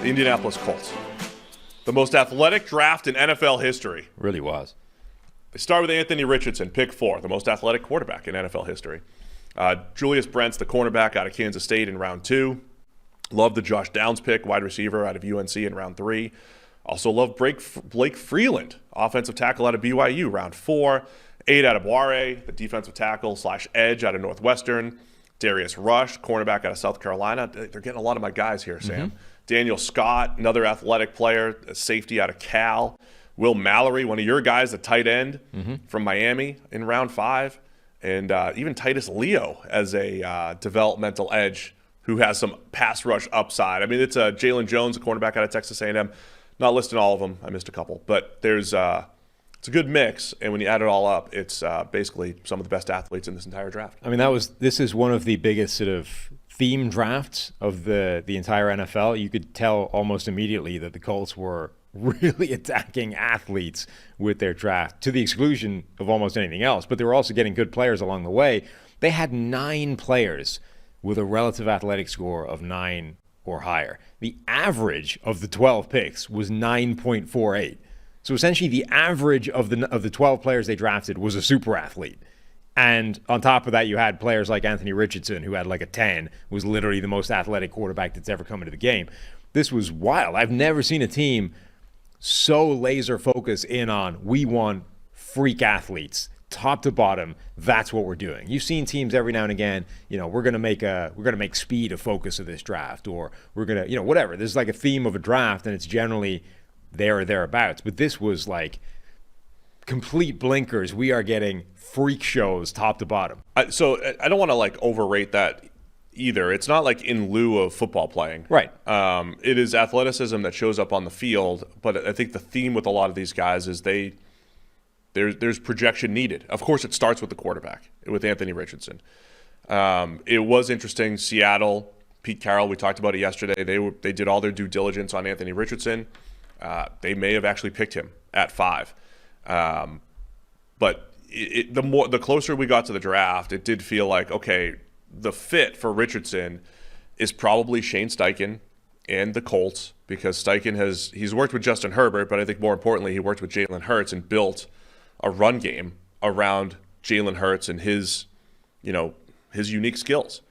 the Indianapolis Colts. The most athletic draft in NFL history. Really was. They start with Anthony Richardson, pick 4, the most athletic quarterback in NFL history. Julius Brents, the cornerback out of Kansas State in round 2. Love the Josh Downs pick, wide receiver out of UNC in round 3. Also love Blake Freeland, offensive tackle out of BYU, round 4. 8 out of Boire, the defensive tackle / edge out of Northwestern. Darius Rush, cornerback out of South Carolina. They're getting a lot of my guys here, Sam. Daniel Scott, another athletic player, a safety out of Cal. Will Mallory, one of your guys, a tight end from Miami in round 5. And even Titus Leo as a developmental edge who has some pass rush upside. I mean, it's Jalen Jones, a cornerback out of Texas A&M. Not listing all of them. I missed a couple. But there's it's a good mix, and when you add it all up, it's basically some of the best athletes in this entire draft. I mean, this is one of the biggest sort of theme drafts of the entire NFL. You could tell almost immediately that the Colts were really attacking athletes with their draft, to the exclusion of almost anything else. But they were also getting good players along the way. They had 9 players with a relative athletic score of 9 or higher. The average of the 12 picks was 9.48. So essentially the average of the 12 players they drafted was a super athlete. And on top of that, you had players like Anthony Richardson, who had like a 10, was literally the most athletic quarterback that's ever come into the game. This was wild. I've never seen a team so laser focused in on, we want freak athletes, top to bottom. That's what we're doing. You've seen teams every now and again, we're going to make speed a focus of this draft, or we're going to, whatever. There's like a theme of a draft, and it's generally there or thereabouts. But this was like complete blinkers. We are getting freak shows top to bottom. So I don't want to overrate that either. It's not like in lieu of football playing. Right. It is athleticism that shows up on the field. But I think the theme with a lot of these guys is there's projection needed. Of course, it starts with the quarterback, with Anthony Richardson. It was interesting. Seattle, Pete Carroll, we talked about it yesterday. They did all their due diligence on Anthony Richardson. They may have actually picked him at 5. But the closer we got to the draft, it did feel like, okay, the fit for Richardson is probably Shane Steichen and the Colts, because Steichen he's worked with Justin Herbert, but I think more importantly, he worked with Jalen Hurts and built a run game around Jalen Hurts and his unique skills.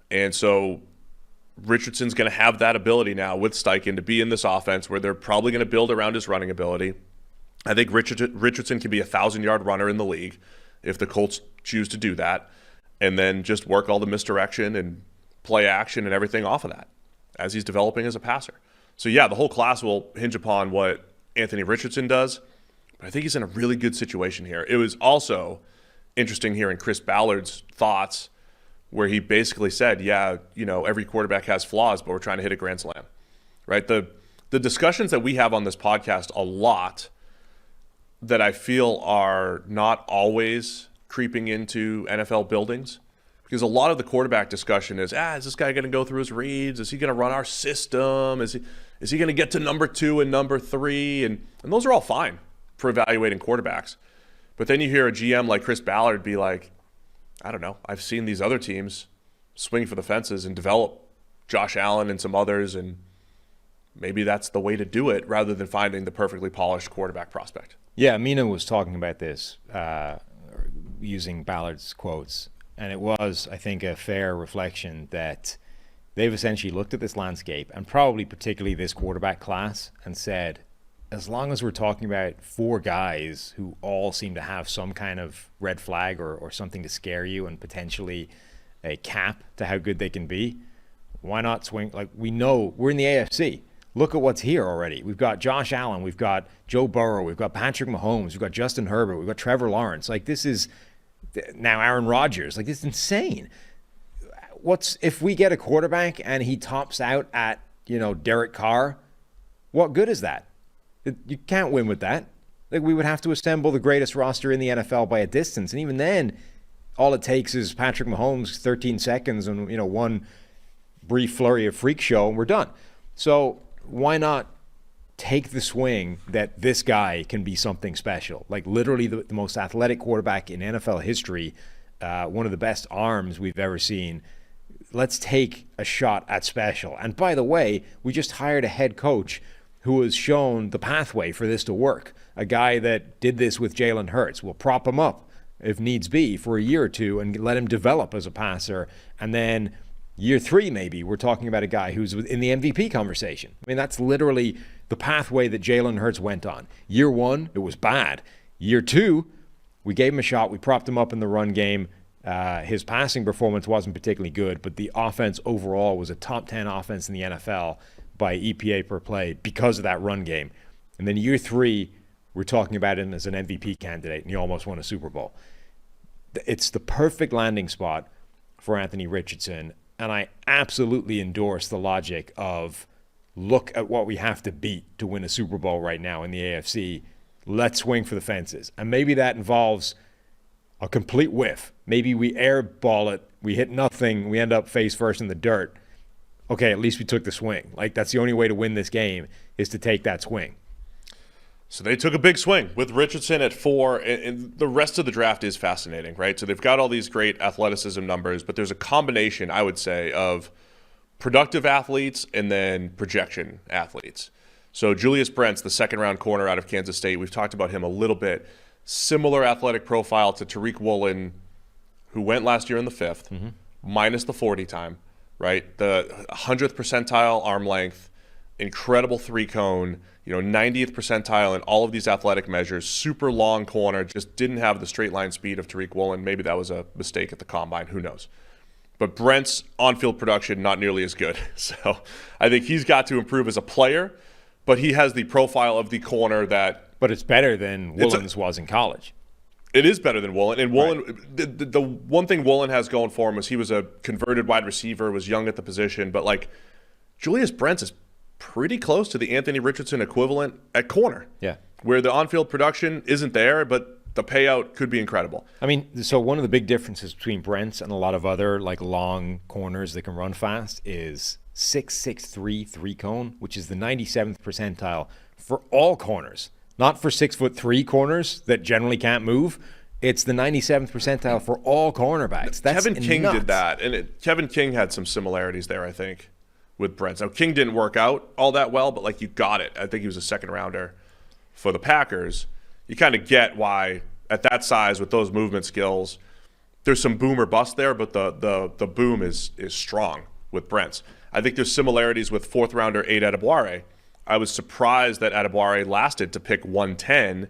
And so Richardson's going to have that ability now with Steichen to be in this offense where they're probably going to build around his running ability. I think Richardson can be a 1,000-yard runner in the league if the Colts choose to do that, and then just work all the misdirection and play action and everything off of that as he's developing as a passer. So yeah, the whole class will hinge upon what Anthony Richardson does, but I think he's in a really good situation here. It was also interesting hearing Chris Ballard's thoughts, where he basically said, every quarterback has flaws, but we're trying to hit a grand slam, right? The discussions that we have on this podcast a lot that I feel are not always creeping into NFL buildings, because a lot of the quarterback discussion is this guy going to go through his reads? Is he going to run our system? Is he going to get to number 2 and number 3? And those are all fine for evaluating quarterbacks. But then you hear a GM like Chris Ballard be like, I don't know, I've seen these other teams swing for the fences and develop Josh Allen and some others, and maybe that's the way to do it rather than finding the perfectly polished quarterback prospect. Yeah, Mina was talking about this using Ballard's quotes, and it was, I think, a fair reflection that they've essentially looked at this landscape, and probably particularly this quarterback class, and said, as long as we're talking about 4 guys who all seem to have some kind of red flag or something to scare you and potentially a cap to how good they can be, why not swing? Like, we know we're in the AFC. Look at what's here already. We've got Josh Allen. We've got Joe Burrow. We've got Patrick Mahomes. We've got Justin Herbert. We've got Trevor Lawrence. Like, this is now Aaron Rodgers. Like, this is insane. If we get a quarterback and he tops out at, Derek Carr, what good is that? You can't win with that. Like, we would have to assemble the greatest roster in the NFL by a distance. And even then, all it takes is Patrick Mahomes 13 seconds and, one brief flurry of freak show, and we're done. So why not take the swing that this guy can be something special? Like, literally the most athletic quarterback in NFL history, one of the best arms we've ever seen, let's take a shot at special. And by the way, we just hired a head coach who has shown the pathway for this to work. A guy that did this with Jalen Hurts. We'll prop him up if needs be for a year or two and let him develop as a passer. And then year 3, maybe, we're talking about a guy who's in the MVP conversation. I mean, that's literally the pathway that Jalen Hurts went on. Year 1, it was bad. Year 2, we gave him a shot. We propped him up in the run game. His passing performance wasn't particularly good, but the offense overall was a top 10 offense in the NFL by EPA per play because of that run game. And then year 3, we're talking about him as an MVP candidate, and he almost won a Super Bowl. It's the perfect landing spot for Anthony Richardson, and I absolutely endorse the logic of look at what we have to beat to win a Super Bowl right now in the AFC. Let's swing for the fences. And maybe that involves a complete whiff. Maybe we airball it, we hit nothing, we end up face first in the dirt. Okay, at least we took the swing. Like, that's the only way to win this game is to take that swing. So they took a big swing with Richardson at 4, and the rest of the draft is fascinating, right? So they've got all these great athleticism numbers, but there's a combination, I would say, of productive athletes and then projection athletes. So Julius Brents, the second-round corner out of Kansas State, we've talked about him a little bit. Similar athletic profile to Tariq Woolen, who went last year in the 5th, minus the 40 time, right? The 100th percentile arm length, incredible 3-cone, 90th percentile in all of these athletic measures, super long corner, just didn't have the straight line speed of Tariq Woolen. Maybe that was a mistake at the combine, who knows. But Brent's on-field production, not nearly as good. So I think he's got to improve as a player, but he has the profile of the corner that... But it's better than Woolen's was in college. It is better than Woolen. And Woolen, right. the one thing Woolen has going for him was he was a converted wide receiver, was young at the position, but like Julius Brents is pretty close to the Anthony Richardson equivalent at corner. Yeah. Where the on-field production isn't there, but the payout could be incredible. I mean, so one of the big differences between Brents and a lot of other like long corners that can run fast is 6'6", 3-cone, which is the 97th percentile for all corners. Not for 6'3" corners that generally can't move. It's the 97th percentile for all cornerbacks. That's Kevin King nuts. did that, and Kevin King had some similarities there, I think, with Brent. Now, King didn't work out all that well, but like you got it. I think he was a second rounder for the Packers. You kind of get why at that size with those movement skills, there's some boom or bust there, but the boom is strong with Brent's. I think there's similarities with fourth rounder Aid Adebawore. I was surprised that Adebawore lasted to pick 110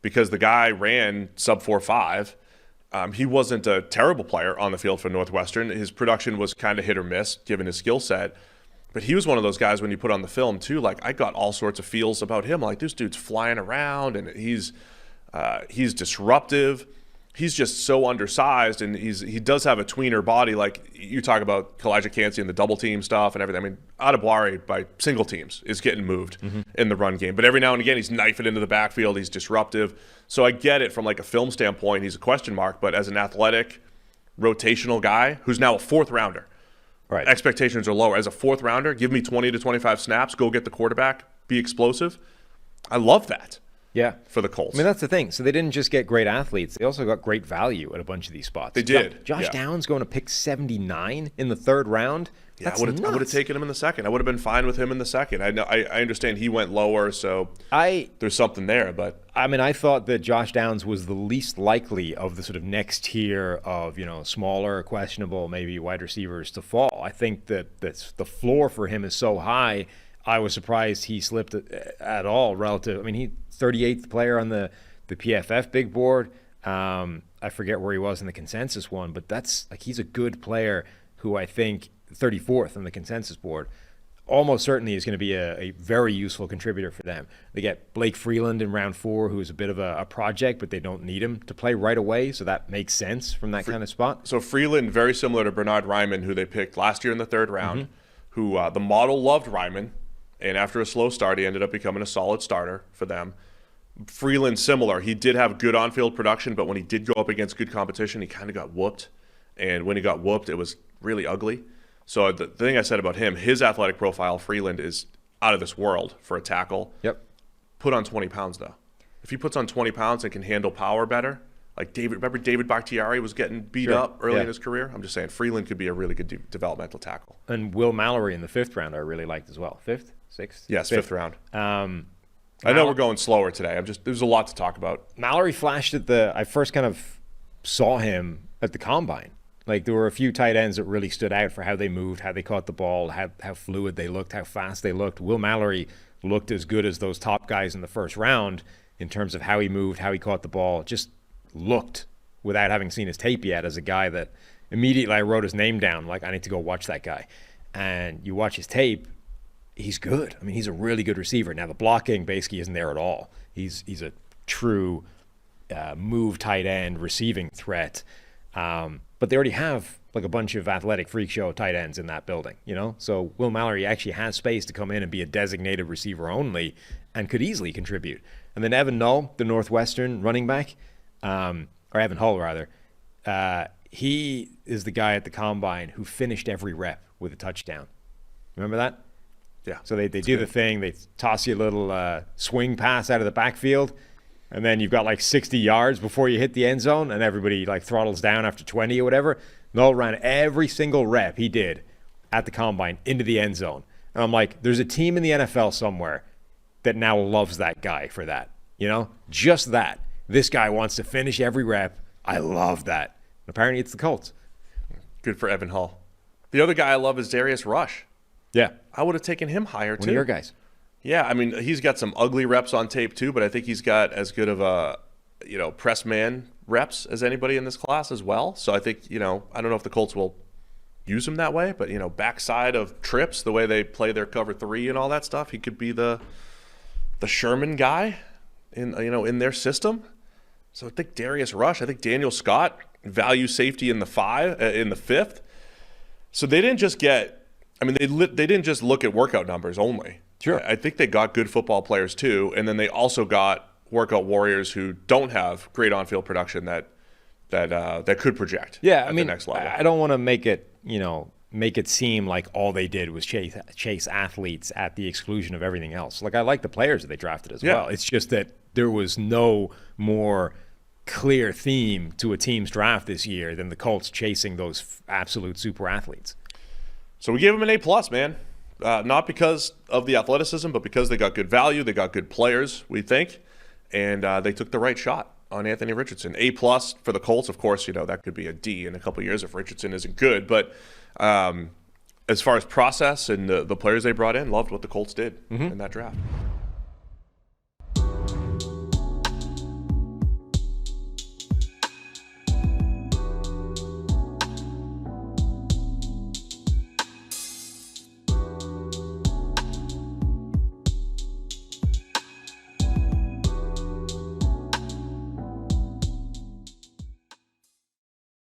because the guy ran sub 4.5. He wasn't a terrible player on the field for Northwestern. His production was kind of hit or miss given his skill set. But he was one of those guys when you put on the film too, like I got all sorts of feels about him. Like this dude's flying around and he's disruptive. He's just so undersized, and he does have a tweener body. Like you talk about Kalijah Kancey and the double team stuff and everything. I mean, Adebawore by single teams is getting moved in the run game. But every now and again, he's knifing into the backfield. He's disruptive. So I get it from like a film standpoint. He's a question mark. But as an athletic, rotational guy who's now a fourth rounder, right? Expectations are lower. As a fourth rounder, give me 20 to 25 snaps. Go get the quarterback. Be explosive. I love that. Yeah, for the Colts. I mean, that's the thing. So they didn't just get great athletes; they also got great value at a bunch of these spots. They did. Josh Downs going to pick 79 in the third round. Yeah, I would have taken him in the second. I would have been fine with him in the second. I understand he went lower, so there's something there. But I mean, I thought that Josh Downs was the least likely of the sort of next tier of smaller, questionable, maybe wide receivers to fall. I think that the floor for him is so high. I was surprised he slipped at all relative. I mean, he 38th player on the PFF big board. I forget where he was in the consensus one, but that's like he's a good player who I think 34th on the consensus board. Almost certainly is going to be a very useful contributor for them. They get Blake Freeland in round 4, who's a bit of a project, but they don't need him to play right away, so that makes sense from that kind of spot. So Freeland, very similar to Bernard Ryman, who they picked last year in the third round, who the model loved Ryman. And after a slow start, he ended up becoming a solid starter for them. Freeland, similar. He did have good on-field production, but when he did go up against good competition, he kind of got whooped. And when he got whooped, it was really ugly. So the thing I said about him, his athletic profile, Freeland, is out of this world for a tackle. Yep. Put on 20 pounds, though. If he puts on 20 pounds and can handle power better, Like remember David Bakhtiari was getting beat up early in his career? I'm just saying Freeland could be a really good developmental tackle. And Will Mallory in the 5th round I really liked as well. 5th? 6th? Yes, 5th round. I know we're going slower today. There's a lot to talk about. Mallory flashed I first kind of saw him at the combine. Like there were a few tight ends that really stood out for how they moved, how they caught the ball, how fluid they looked, how fast they looked. Will Mallory looked as good as those top guys in the 1st round in terms of how he moved, how he caught the ball. Just looked, without having seen his tape yet, as a guy that immediately I wrote his name down. Like, I need to go watch that guy. And you watch his tape, he's good. I mean, he's a really good receiver. Now, the blocking basically isn't there at all. He's a true move tight end receiving threat. But they already have like a bunch of athletic freak show tight ends in that building, you know? So Will Mallory actually has space to come in and be a designated receiver only and could easily contribute. And then Evan Null, the Northwestern running back, or Evan Hull rather, he is the guy at the combine who finished every rep with a touchdown. Remember that? Yeah. So they do the thing, they toss you a little swing pass out of the backfield, and then you've got like 60 yards before you hit the end zone, and everybody like throttles down after 20 or whatever. Null ran every single rep he did at the combine into the end zone. And I'm like, there's a team in the NFL somewhere that now loves that guy for that. You know, just that. This guy wants to finish every rep. I love that. And apparently it's the Colts. Good for Evan Hull. The other guy I love is Darius Rush. Yeah. I would have taken him higher too. One of your guys. Yeah, I mean, he's got some ugly reps on tape too, but I think he's got as good of a, press man reps as anybody in this class as well. So I think, I don't know if the Colts will use him that way, but, backside of trips, the way they play their cover 3 and all that stuff, he could be the Sherman guy in their system. So I think Darius Rush, I think Daniel Scott, value safety in the 5th. So they didn't just they didn't just look at workout numbers only. Sure. I think they got good football players too, and then they also got workout warriors who don't have great on-field production that could project. Yeah, at the next level. I don't want to make it seem like all they did was chase athletes at the exclusion of everything else. Like, I like the players that they drafted as well. It's just that there was no more clear theme to a team's draft this year than the Colts chasing those absolute super athletes. So we gave them an A+, man. Not because of the athleticism, but because they got good value, they got good players, we think, and they took the right shot on Anthony Richardson. A+ for the Colts, of course, that could be a D in a couple of years if Richardson isn't good. But as far as process and the players they brought in, loved what the Colts did in that draft.